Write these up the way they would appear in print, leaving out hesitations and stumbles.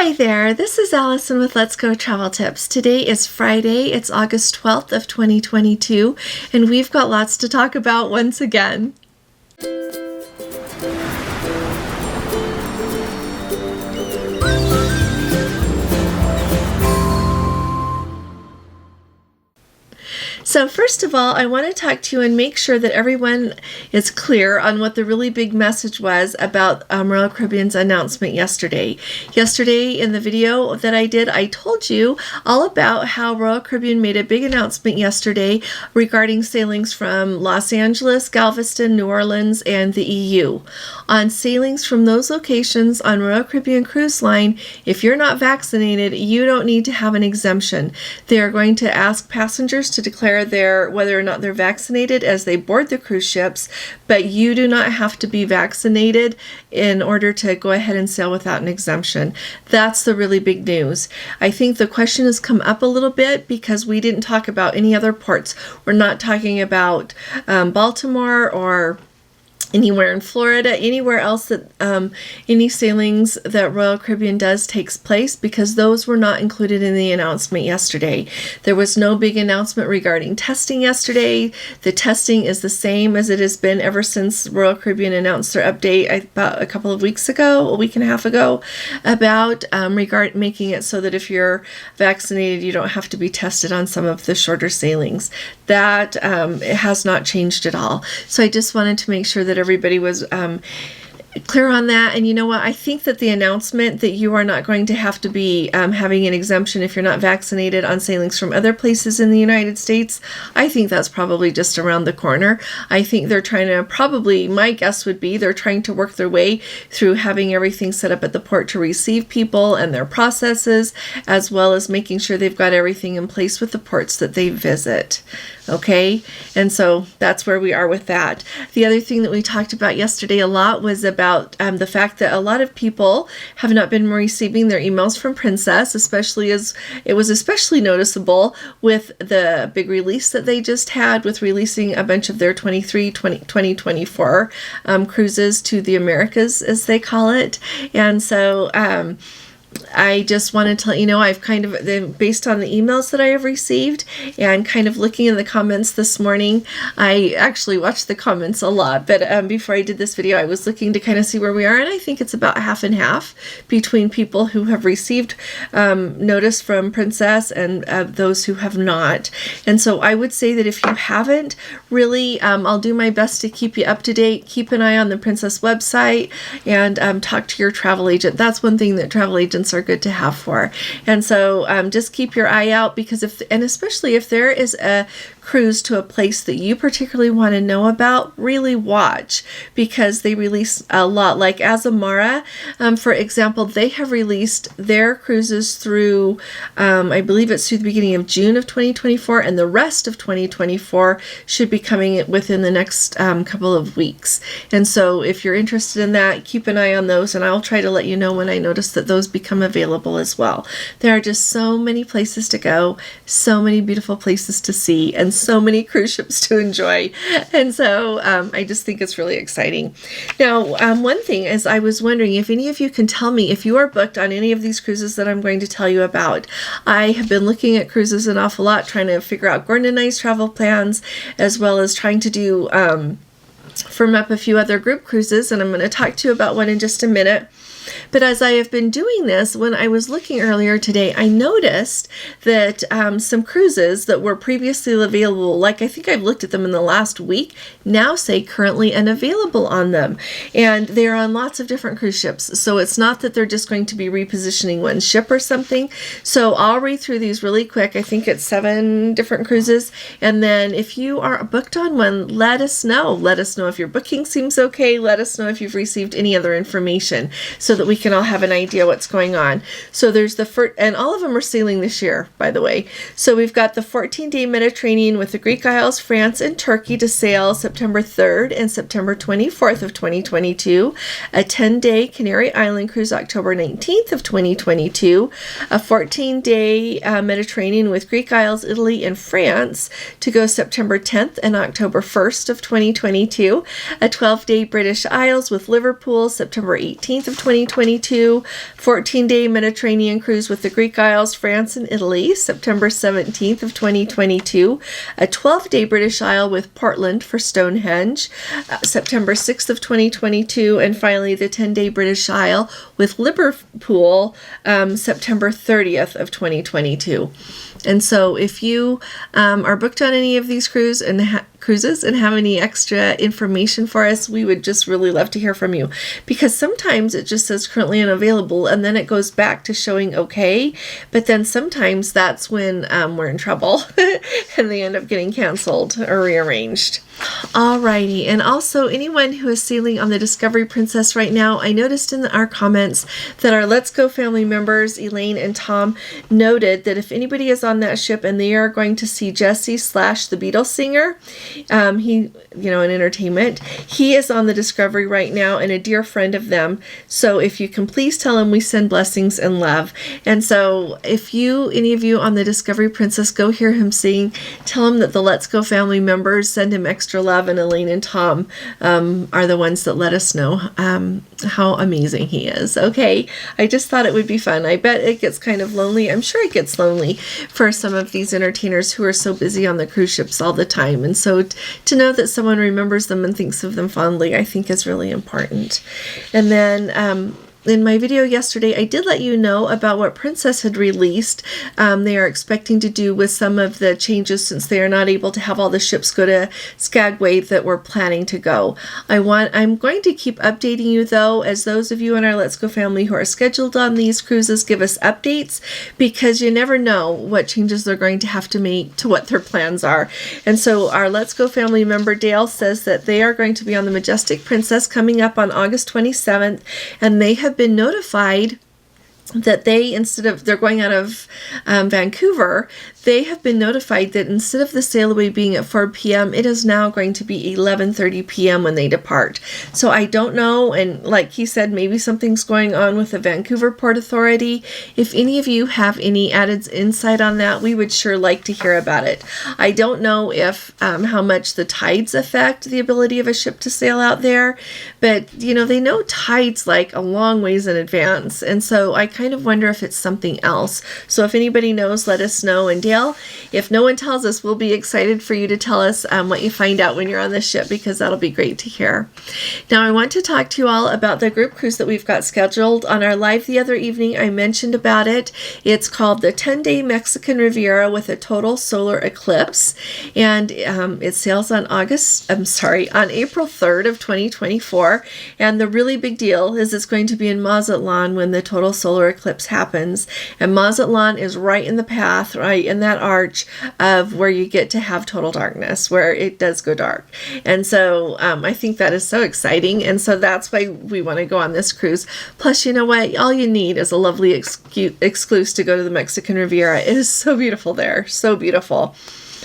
Hi there, this is Allison with Let's Go Travel Tips. Today is Friday, it's August 12th of 2022, and we've got lots to talk about once again. So first of all, I want to talk to you and make sure that everyone is clear on what the really big message was about Royal Caribbean's announcement yesterday. Yesterday in the video that I did, I told you all about how Royal Caribbean made a big announcement yesterday regarding sailings from Los Angeles, Galveston, New Orleans, and the EU. On sailings from those locations on Royal Caribbean Cruise Line, if you're not vaccinated, you don't need to have an exemption. They are going to ask passengers to declare whether or not they're vaccinated as they board the cruise ships, but you do not have to be vaccinated in order to go ahead and sail without an exemption. That's the really big news. I think the question has come up a little bit because we didn't talk about any other ports. We're not talking about Baltimore or anywhere in Florida, anywhere else that any sailings that Royal Caribbean does takes place, because those were not included in the announcement yesterday. There was no big announcement regarding testing yesterday. The testing is the same as it has been ever since Royal Caribbean announced their update about a couple of weeks ago, a week and a half ago, about making it so that if you're vaccinated, you don't have to be tested on some of the shorter sailings. That it has not changed at all. So I just wanted to make sure that everybody was clear on that. And you know what? I think that the announcement that you are not going to have to be having an exemption if you're not vaccinated on sailings from other places in the United States, I think that's probably just around the corner. I think they're trying to, my guess would be they're trying to work their way through having everything set up at the port to receive people and their processes, as well as making sure they've got everything in place with the ports that they visit. Okay, and so that's where we are with that. The other thing that we talked about yesterday a lot was about the fact that a lot of people have not been receiving their emails from Princess, especially as it was especially noticeable with the big release that they just had with releasing a bunch of their 2024 cruises to the Americas, as they call it. And so I just wanted to let you know I've kind of, based on the emails that I have received and kind of looking in the comments this morning, I actually watched the comments a lot, but before I did this video, I was looking to kind of see where we are, and I think it's about half and half between people who have received notice from Princess and those who have not. And so I would say that if you haven't, really, I'll do my best to keep you up to date. Keep an eye on the Princess website and talk to your travel agent. That's one thing that travel agents are good to have for. And so just keep your eye out, because especially if there is a cruise to a place that you particularly want to know about, really watch, because they release a lot. Like Azamara, for example, they have released their cruises through, I believe it's through the beginning of June of 2024, and the rest of 2024 should be coming within the next couple of weeks. And so if you're interested in that, keep an eye on those, and I'll try to let you know when I notice that those become available as well. There are just so many places to go, so many beautiful places to see, and so many cruise ships to enjoy. And so I just think it's really exciting. Now, one thing is, I was wondering if any of you can tell me if you are booked on any of these cruises that I'm going to tell you about. I have been looking at cruises an awful lot, trying to figure out Gordon and I's travel plans, as well as trying to do firm up a few other group cruises, and I'm going to talk to you about one in just a minute. But as I have been doing this, when I was looking earlier today, I noticed that some cruises that were previously available, like I think I've looked at them in the last week, now say currently unavailable on them. And they're on lots of different cruise ships. So it's not that they're just going to be repositioning one ship or something. So I'll read through these really quick. I think it's 7 different cruises. And then if you are booked on one, let us know. Let us know if your booking seems okay. Let us know if you've received any other information, so that we can all have an idea what's going on. So there's the first, and all of them are sailing this year, by the way. So we've got the 14-day Mediterranean with the Greek Isles, France, and Turkey to sail September 3rd and September 24th of 2022. A 10-day Canary Island cruise October 19th of 2022. A 14-day Mediterranean with Greek Isles, Italy, and France to go September 10th and October 1st of 2022. A 12-day British Isles with Liverpool September 18th of 2022. 2022, 14-day Mediterranean cruise with the Greek Isles, France, and Italy, September 17th of 2022, a 12-day British Isle with Portland for Stonehenge, September 6th of 2022, and finally the 10-day British Isle with Liverpool, September 30th of 2022. And so if you are booked on any of these cruises and have any extra information for us, we would just really love to hear from you, because sometimes it just says currently unavailable and then it goes back to showing okay, but then sometimes that's when we're in trouble and they end up getting canceled or rearranged. Alrighty, and also anyone who is sailing on the Discovery Princess right now, I noticed in our comments that our Let's Go family members, Elaine and Tom, noted that if anybody is on that ship and they are going to see Jesse / the Beatles singer, he, in entertainment, he is on the Discovery right now and a dear friend of them. So if you can please tell him we send blessings and love. And so if any of you on the Discovery Princess go hear him sing, tell him that the Let's Go family members send him extra love, and Elaine and Tom are the ones that let us know how amazing he is. Okay, I just thought it would be fun. I bet it gets kind of lonely. I'm sure it gets lonely for some of these entertainers who are so busy on the cruise ships all the time. And so to know that someone remembers them and thinks of them fondly, I think is really important. And then in my video yesterday, I did let you know about what Princess had released. They are expecting to do with some of the changes since they are not able to have all the ships go to Skagway that we're planning to go. I'm going to keep updating you though, as those of you in our Let's Go family who are scheduled on these cruises give us updates, because you never know what changes they're going to have to make to what their plans are. And so our Let's Go family member Dale says that they are going to be on the Majestic Princess coming up on August 27th, and they have been notified that they're going out of Vancouver, they have been notified that instead of the sail away being at 4 p.m., it is now going to be 11:30 p.m. when they depart. So I don't know, and like he said, maybe something's going on with the Vancouver Port Authority. If any of you have any added insight on that, we would sure like to hear about it. I don't know if how much the tides affect the ability of a ship to sail out there, but they know tides like a long ways in advance, and so I kind of wonder if it's something else. So if anybody knows, let us know. And Dale, if no one tells us, we'll be excited for you to tell us what you find out when you're on the ship, because that'll be great to hear. Now I want to talk to you all about the group cruise that we've got scheduled. On our live the other evening, I mentioned about it. It's called the 10-day Mexican Riviera with a total solar eclipse, and it sails on April 3rd of 2024. And the really big deal is it's going to be in Mazatlan when the total solar eclipse happens, and Mazatlan is right in the path, right in that arch of where you get to have total darkness, where it does go dark. And so I think that is so exciting, and so that's why we want to go on this cruise. Plus, you know what, all you need is a lovely excuse to go to the Mexican Riviera. It is so beautiful there, so beautiful.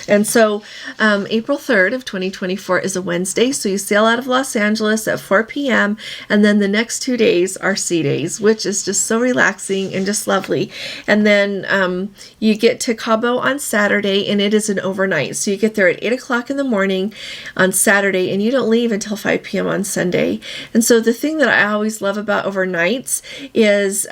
And so April 3rd of 2024 is a Wednesday, so you sail out of Los Angeles at 4 p.m., and then the next 2 days are sea days, which is just so relaxing and just lovely. And then you get to Cabo on Saturday, and it is an overnight. So you get there at 8 o'clock in the morning on Saturday, and you don't leave until 5 p.m. on Sunday. And so the thing that I always love about overnights is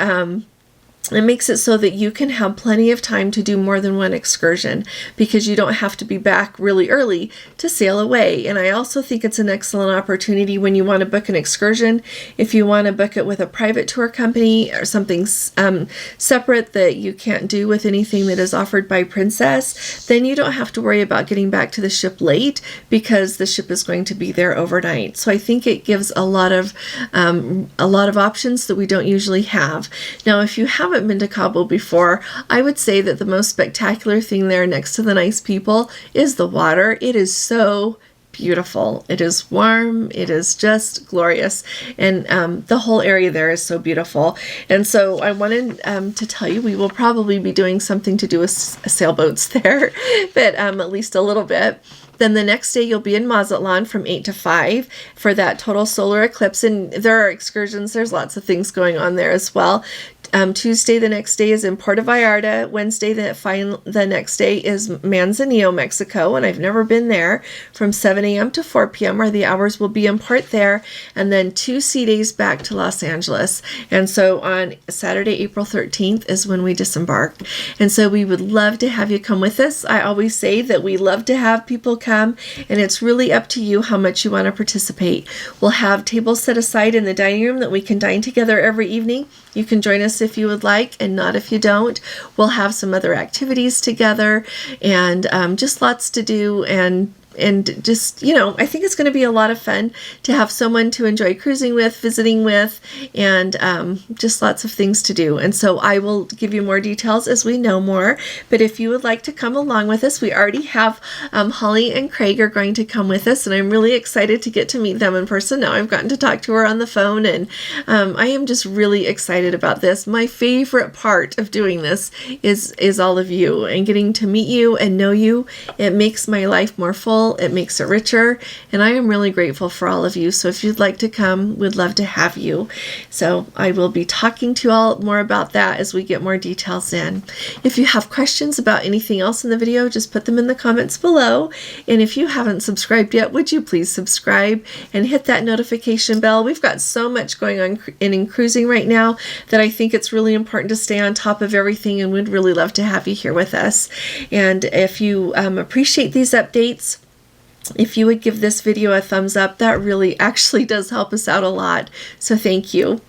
it makes it so that you can have plenty of time to do more than one excursion, because you don't have to be back really early to sail away. And I also think it's an excellent opportunity when you want to book an excursion. If you want to book it with a private tour company or something separate that you can't do with anything that is offered by Princess, then you don't have to worry about getting back to the ship late, because the ship is going to be there overnight. So I think it gives a lot of options that we don't usually have. Now, if you haven't been to Cabo before, I would say that the most spectacular thing there, next to the nice people, is the water. It is so beautiful. It is warm. It is just glorious. And the whole area there is so beautiful. And so I wanted to tell you, we will probably be doing something to do with sailboats there, but at least a little bit. Then the next day you'll be in Mazatlan from 8 to 5 for that total solar eclipse. And there are excursions. There's lots of things going on there as well. Tuesday, the next day, is in Puerto Vallarta. Wednesday, the next day is Manzanillo, Mexico, and I've never been there. From 7 a.m. to 4 p.m. are the hours. We'll be in part there, and then 2 sea days back to Los Angeles. And so on Saturday, April 13th is when we disembark. And so we would love to have you come with us. I always say that we love to have people come, and it's really up to you how much you want to participate. We'll have tables set aside in the dining room that we can dine together every evening. You can join us if you would like, and not if you don't. We'll have some other activities together, and just lots to do, and just, I think it's going to be a lot of fun to have someone to enjoy cruising with, visiting with, and just lots of things to do. And so I will give you more details as we know more. But if you would like to come along with us, we already have Holly and Craig are going to come with us, and I'm really excited to get to meet them in person. Now I've gotten to talk to her on the phone, and I am just really excited about this. My favorite part of doing this is all of you and getting to meet you and know you. It makes my life more full. It makes it richer, and I am really grateful for all of you. So if you'd like to come, we'd love to have you. So I will be talking to you all more about that as we get more details in. If you have questions about anything else in the video, just put them in the comments below. And if you haven't subscribed yet, would you please subscribe and hit that notification bell? We've got so much going on in cruising right now that I think it's really important to stay on top of everything, and we'd really love to have you here with us. And if you appreciate these updates, if you would give this video a thumbs up, that really actually does help us out a lot. So thank you.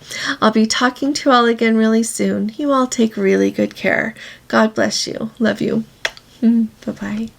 I'll be talking to you all again really soon. You all take really good care. God bless you. Love you. Bye-bye.